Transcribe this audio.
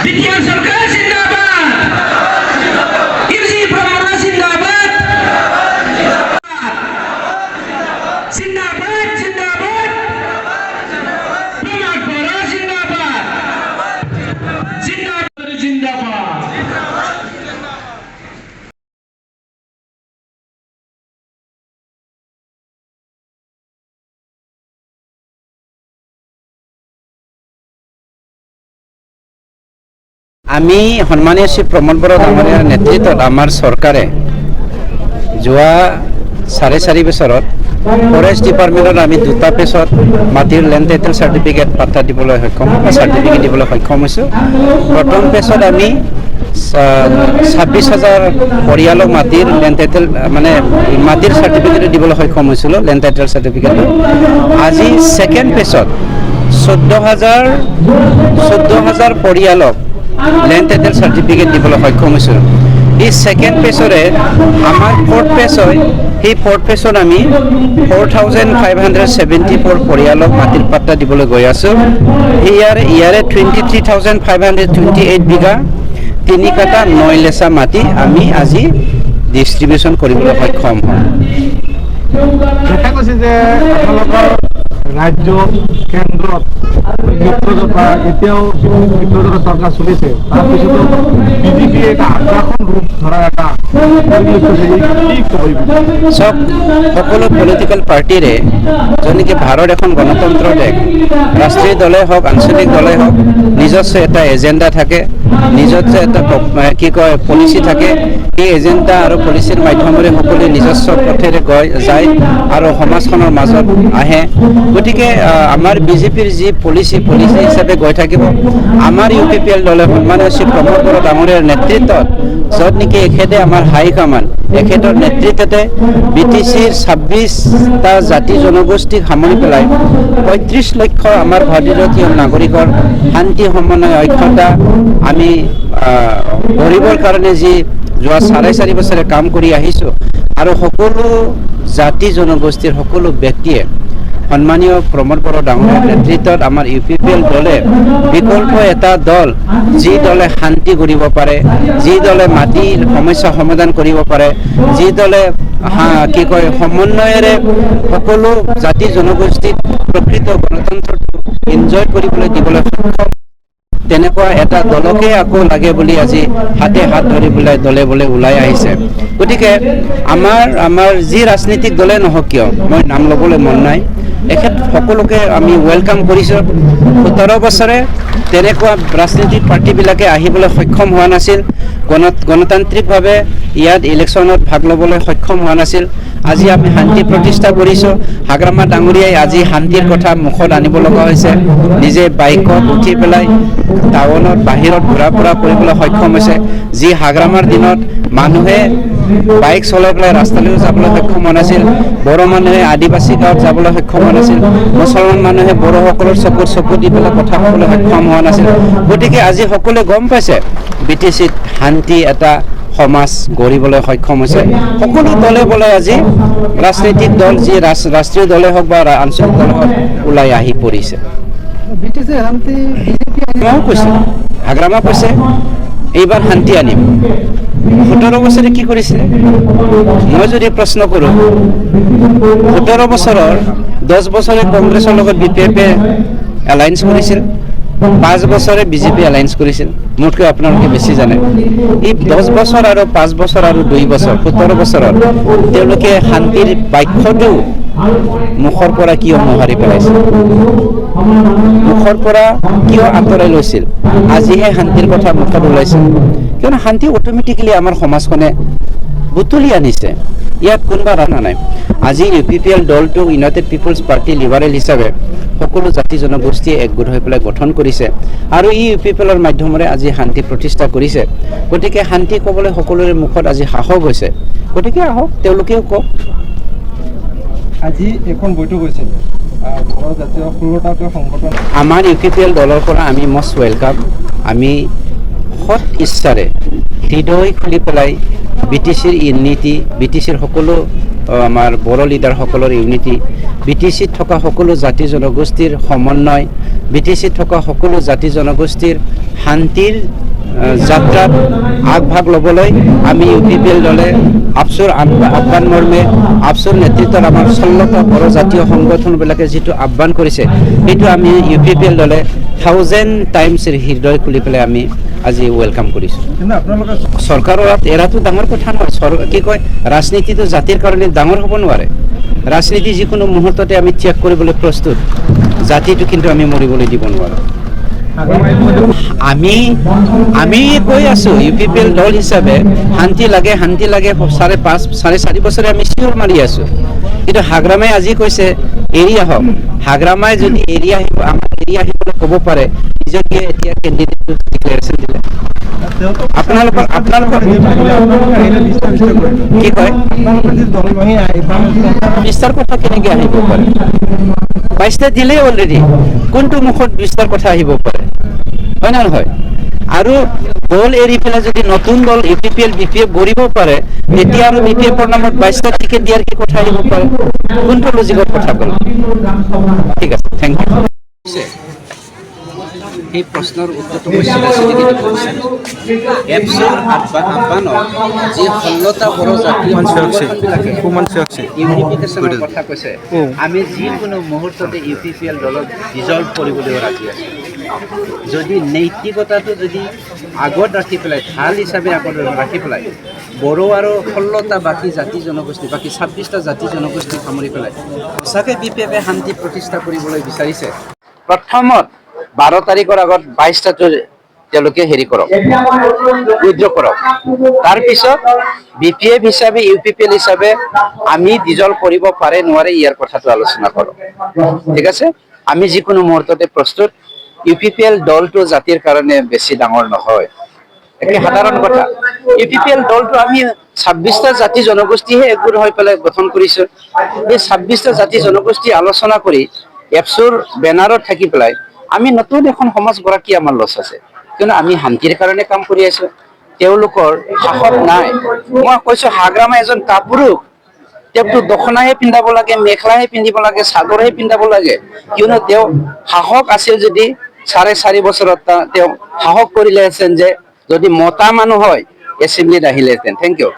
BTR सरकार जिंदाबाद, इसी प्रमाण जिंदाबाद, जिंदाबाद जिंदाबाद, प्रमाण पत्र जिंदाबाद, जिंदाबाद जिंदाबाद। আমি সন্মানীয় শ্ৰী প্ৰমোদ বৰা ডাঙৰীয়াৰ নেতৃত্বত আমাৰ চৰকাৰে যোৱা 4.5 বছৰত ফৰেষ্ট ডিপাৰ্টমেণ্টত আমি 2টা পেজত মাটিৰ লেণ্ড টাইটেল চাৰ্টিফিকেট পাত্তা দিবলৈ সক্ষম চাৰ্টিফিকেট দিবলৈ সক্ষম হৈছোঁ। প্ৰথম পেজত আমি 26,000 পৰিয়ালক মাটিৰ লেণ্ড টাইটেল মানে মাটিৰ চাৰ্টিফিকেট দিবলৈ সক্ষম হৈছিলোঁ লেণ্ড টাইটেল চাৰ্টিফিকেট। আজি ছেকেণ্ড পেজত 14,000 পৰিয়ালক লেণ্ড টাইটেল চাৰ্টিফিকেট দিবলৈ সক্ষম হৈছোঁ। এই ছেকেণ্ড পেজৰে আমাৰ ফ'ৰ্থ পেজ হয়, সেই ফ'ৰ্থ পেজত আমি 4,574 পৰিয়ালক মাটিৰ পাত্তা দিবলৈ গৈ আছোঁ। ইয়াৰে 23,528 বিঘা 3 কাটা 9 লেচা মাটি আমি আজি ডিষ্ট্ৰিবিউশ্যন কৰিবলৈ সক্ষম হ'ম। দেখা গৈছে যে আপোনালোকৰ ৰাজ্য কেন্দ্ৰত মিত্ৰজোঁটা এতিয়াও মিত্ৰজোঁটা চৰকাৰ চলিছে, তাৰপিছতো বিজেপি এটা আগ্ৰাসন ৰূপ ধৰা এটা চব সকলো পলিটিকেল পাৰ্টিৰে যেনেকৈ ভাৰত এখন গণতন্ত্ৰ দেশ, ৰাষ্ট্ৰীয় দলেই হওক আঞ্চলিক দলেই হওক নিজস্ব এটা এজেণ্ডা থাকে, নিজস্ব এটা কি কয় পলিচি থাকে। সেই এজেণ্ডা আৰু পলিচিৰ মাধ্যমেৰে সকলোৱে নিজস্ব পথেৰে যায় আৰু সমাজখনৰ মাজত আহে। গতিকে আমাৰ বিজেপিৰ যি পলিচি হিচাপে গৈ থাকিব। আমাৰ UPPL দলে সন্মানীয় শ্ৰী প্ৰমোদ বৰা ডাঙৰীয়াৰ নেতৃত্বত য'ত নেকি এখেতে আমাৰ হাইকমাণ্ড এখেতৰ নেতৃত্বতে BTCৰ 26টা জাতি জনগোষ্ঠীক সামৰি পেলাই 35 লক্ষ আমাৰ ভাৰতীয় নাগৰিকৰ শান্তি সমন্বয় ঐক্যতা আমি গঢ়িবৰ কাৰণে যি যোৱা 4.5 বছৰে কাম কৰি আহিছোঁ আৰু সকলো জাতি জনগোষ্ঠীৰ সকলো ব্যক্তিয়ে সন্মানীয় প্ৰমোদ বৰা ডাঙৰীয়াৰ নেতৃত্বত আমাৰ UPPL দলে বিকল্প এটা দল, যি দলে শান্তি গঢ়িব পাৰে, যি দলে মাটিৰ সমস্যা সমাধান কৰিব পাৰে, যি দলে কি কয় সমন্বয়েৰে সকলো জাতি জনগোষ্ঠীক প্ৰকৃত গণতন্ত্ৰটো এনজয় কৰিবলৈ দিবলৈ সক্ষম, তেনেকুৱা এটা দলকে আকৌ লাগে বুলি আজি হাতে হাত ধৰি পেলাই দলে বোলে ওলাই আহিছে। গতিকে আমাৰ যি ৰাজনীতিক দলে নহওক কিয়, মই নাম ল'বলৈ মন নাই, এখেত সকলোকে আমি ৱেলকাম কৰিছোঁ। 17 বছৰে তেনেকুৱা ৰাজনীতিক পাৰ্টিবিলাকে আহিবলৈ সক্ষম হোৱা নাছিল, গণতান্ত্ৰিকভাৱে ইয়াত ইলেকশ্যনত ভাগ ল'বলৈ সক্ষম হোৱা নাছিল। আজি আমি শান্তি প্ৰতিষ্ঠা কৰিছোঁ। হাগ্ৰামা ডাঙৰীয়াই আজি শান্তিৰ কথা মুখত আনিব লগা হৈছে, নিজে বাইকত উঠি পেলাই টাউনত বাহিৰত ঘূৰা ফুৰা কৰিবলৈ সক্ষম হৈছে। যি হাগ্ৰামাৰ দিনত মানুহে বাইক চলাই পেলাই ৰাস্তালৈও যাবলৈ সক্ষম হোৱা নাছিল, বড়ো মানুহে আদিবাসী গাঁৱত যাবলৈ সক্ষম হোৱা নাছিল, মুছলমান মানুহে বড়োসকলৰ চকু দি পেলাই কথা ক'বলৈ সক্ষম হোৱা নাছিল। গতিকে আজি সকলোৱে গম পাইছে BTCত শান্তি এটা সমাজ গঢ়িবলৈ সক্ষম হৈছে। সকলো দলে বোলে আজি ৰাজনৈতিক দল যি ৰাষ্ট্ৰীয় দলে হওক বা আঞ্চলিক দলে হওক ওলাই আহি পৰিছে। ময়ো কৈছোঁ, হাগ্ৰামা কৈছে এইবাৰ শান্তি আনিম। 17 বছৰে কি কৰিছিলে? মই যদি প্ৰশ্ন কৰোঁ, 17 বছৰৰ 10 বছৰে কংগ্ৰেছৰ লগত BPF এলায়েন্স কৰিছিল, 5 বছৰে BJP এলায়েন্স কৰিছিল। মোতকৈ আপোনালোকে বেছি জানে। এই 10 বছৰ আৰু 5 বছৰ আৰু 2 বছৰ 17 বছৰত তেওঁলোকে শান্তিৰ বাক্যটো মুখৰ পৰা কিয় মোহাৰি পেলাইছিল, মুখৰ পৰা কিয় আঁতৰাই লৈছিল? আজিহে শান্তিৰ কথা মুখত ওলাইছিল, কিয়নো শান্তি অট'মেটিকেলি আমাৰ সমাজখনে বুটলি আনিছে, ইয়াত কোনোবা ৰাখা নাই। আজি UPPL দলটো ইউনাইটেড পিপলছ পাৰ্টি লিবাৰেল হিচাপে সকলো জাতি জনগোষ্ঠীয়ে একগোট হৈ পেলাই গঠন কৰিছে আৰু এই UPPLৰ মাধ্যমেৰে আজি শান্তি প্ৰতিষ্ঠা কৰিছে। গতিকে শান্তি ক'বলৈ সকলোৰে মুখত আজি সাহস হৈছে। গতিকে আহক, তেওঁলোকেও কওক। আজি এখন বৈঠক হৈছিল জাতীয় ষোড়শটা সংগঠন, আমাৰ UPPL দলৰ পৰা আমি মষ্ট ৱেলকাম। আমি সৎ ইচ্ছাৰে হৃদয় খুলি পেলাই BTCৰ ইউনিটি, BTCৰ সকলো আমাৰ বড়ো লিডাৰসকলৰ ইউনিটি, BTCত থকা সকলো জাতি জনগোষ্ঠীৰ সমন্বয়, BTCত থকা সকলো জাতি জনগোষ্ঠীৰ শান্তিৰ যাত্ৰাত আগভাগ ল'বলৈ আমি UPPL দলে আপচুৰ আহ্বান মৰ্মে আপচুৰ নেতৃত্বত আমাৰ 16টা বড়ো জাতীয় সংগঠনবিলাকে যিটো আহ্বান কৰিছে সেইটো আমি UPPL দলে 1000 টাইমছ হৃদয় খুলি পেলাই আমি আজি ৱেলকাম কৰিছোঁ। কিন্তু আপোনালোকে চৰকাৰৰ এৰাটো ডাঙৰ কথা নহয়। কি কয়, ৰাজনীতিটো জাতিৰ কাৰণে ডাঙৰ হ'ব নোৱাৰে। ৰাজনীতি যিকোনো মুহূৰ্ততে আমি ত্যাগ কৰিবলৈ প্ৰস্তুত, জাতিটো কিন্তু আমি মৰিবলৈ দিব নোৱাৰোঁ। আমি কৈ আছোঁ UPPL দল হিচাপে শান্তি লাগে 4.5 বছৰে আমি চিঞৰ মাৰি আছোঁ, কিন্তু হাগ্ৰামাই আজি কৈছে এৰি আহক। হাগ্ৰামাই যদি এৰি আহিবলৈ ক'ব পাৰে, নিজকে এতিয়া কেণ্ডিডেট ডিক্লেৰেশ্যন দিলে। আপোনালোকৰ কি কয়, বিস্তাৰ কথা কেনেকৈ আহিব পাৰে? 22টা দিলেই অলৰেডি, কোনটো মুখত বিস্তাৰ কথা আহিব পাৰে, হয় নে নহয়? আৰু দল এৰি পেলাই যদি নতুন দল UPPL BPF গঢ়িব পাৰে, তেতিয়া আৰু BPFৰ নামত 22টা টিকেট দিয়াৰ কি কথা আহিব পাৰে? কোনটো লজিকত কথা ক'ল? ঠিক আছে, থেংক ইউ। সেই প্ৰশ্নৰ উত্তৰটো এপছৰ আহ্বানত যি 16টা বড়ো জাতীয় সংগঠনবিলাকে ইউনিফিকেশ্যনৰ কথা কৈছে, আমি যিকোনো মুহূৰ্ততে UPPL দলক ডিজলভ কৰিবলৈ ৰাজি আছোঁ। যদি নৈতিকতাটো যদি আগত ৰাখি পেলাই, ঢাল হিচাপে আগত ৰাখি পেলাই বড়ো আৰু 16টা বাকী জাতি জনগোষ্ঠী, বাকী 26টা জাতি জনগোষ্ঠী সামৰি পেলাই সঁচাকৈ BPFে শান্তি প্ৰতিষ্ঠা কৰিবলৈ বিচাৰিছে, প্ৰথমত 12 তাৰিখৰ আগত 22টাটো তেওঁলোকে কৰক, উইথড্ৰ কৰক। তাৰপিছত BPF হিচাপে UPPL হিচাপে আমি ডিজলভ কৰিব পাৰে নোৱাৰে ইয়াৰ কথাটো আলোচনা কৰক। ঠিক আছে, আমি যিকোনো মুহূৰ্ততে প্ৰস্তুত। UPPL দলটো জাতিৰ কাৰণে বেছি ডাঙৰ নহয়, একে সাধাৰণ কথা। UPPL দলটো আমি 26টা জাতি জনগোষ্ঠীহে একগোট হৈ পেলাই গঠন কৰিছোঁ। এই 26টা জাতি জনগোষ্ঠী আলোচনা কৰি এপছৰ বেনাৰত থাকি পেলাই আমি নতুন এখন সমাজ গঢ়ি আমাৰ লছ আছে, কিয়নো আমি শান্তিৰ কাৰণে কাম কৰি আছোঁ। তেওঁলোকৰ সাহস নাই। মই কৈছোঁ হাগ্ৰামা এজন কাপুৰুষ, তেওঁকতো দখনাহে পিন্ধাব লাগে, মেখেলাহে পিন্ধিব লাগে, চাদৰহে পিন্ধাব লাগে, কিয়নো তেওঁ সাহস আছিল যদি 4.5 বছৰত তেওঁ সাহস কৰিলেহেঁতেন যে যদি মতা মানুহ হয় এছেম্বলিত আহিলেহেঁতেন। Thank U.